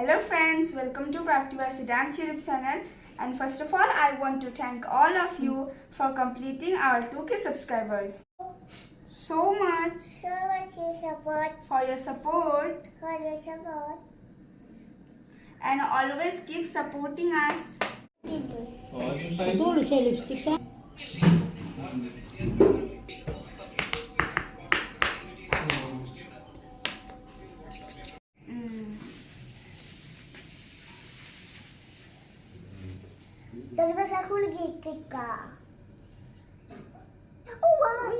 Hello friends, welcome to Practiverse Dance YouTube channel. And first of all, I want to thank all of you for completing our 2K subscribers. So much your support. for your support For your support. and always keep supporting us. Dulu saya lipstick saya. Terus aku lagi keka. Oh wow.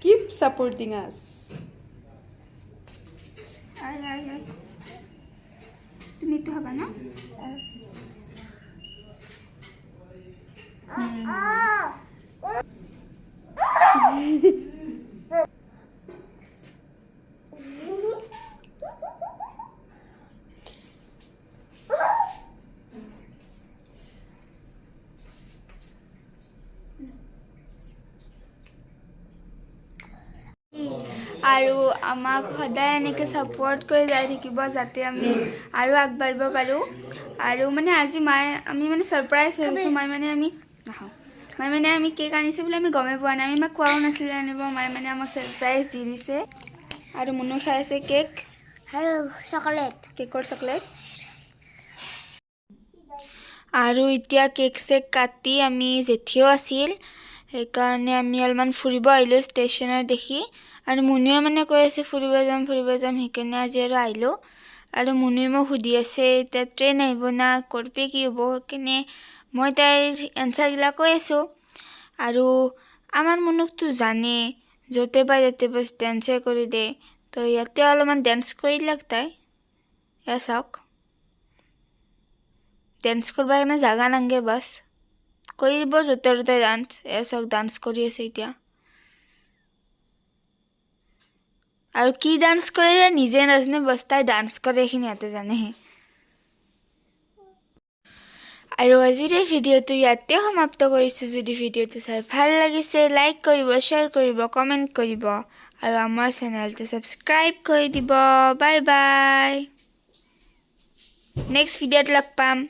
Keep supporting us. Ay. তুমি তো হবে না? আৰু আমাক সদায় এনেকৈ support কৰি যাই থাকিব যাতে আমি আৰু আগবাঢ়িব পাৰোঁ আৰু মানে আজি আমি মানে ছাৰপ্ৰাইজ হৈ গৈছোঁ আমি কেক আনিছে বুলি আমি গমেই পোৱা নাই আমি মাক কোৱাও নাছিলোঁ আনিব মায়ে মানে আমাক ছাৰপ্ৰাইজ দি দিছে আৰু মুনু খাই আছে কেক চকলেট কেকৰ চকলেট আৰু এতিয়া কেক চেক কাটি আমি জেঠিও আছিল সেইকাৰণে আমি অলপমান ফুৰিব আহিলোঁ ষ্টেচনত দেখি আৰু মুনুৱে মানে কৈ আছে ফুৰিব যাম সেইকাৰণে আজি আৰু আহিলোঁ আৰু মুনুৱে মোক সুধি আছে এতিয়া ট্ৰেইন আহিব না কৰপে কি হ'ব সেইকাৰণে মই তাইৰ এনচাৰবিলাক কৈ আছোঁ আৰু আমাৰ মুনুকতো জানে য'তে পাই তাতে বাছ ডেন্সে কৰি দে তো ইয়াতে অলপমান ডেন্স কৰিলাক তাই এয়া চাওক ডেন্স কৰিব কাৰণে জাগা নাংগে বাছ কৰিব য'তে ত'তে ডান্স এয়া চাওক ডান্স কৰি আছে এতিয়া আৰু কি ডান্স কৰে নিজে নাজানে বাছ তাই ডান্স কৰে এইখিনি ইয়াতে জানেহে আৰু আজিৰ এই ভিডিঅ'টো ইয়াতে সমাপ্ত কৰিছোঁ যদি ভিডিঅ'টো চাই ভাল লাগিছে লাইক কৰিব শ্বেয়াৰ কৰিব কমেণ্ট কৰিব আৰু আমাৰ চেনেলটো ছাবস্ক্ৰাইব কৰি দিব বাই বাই নেক্সট ভিডিঅ'ত লগ পাম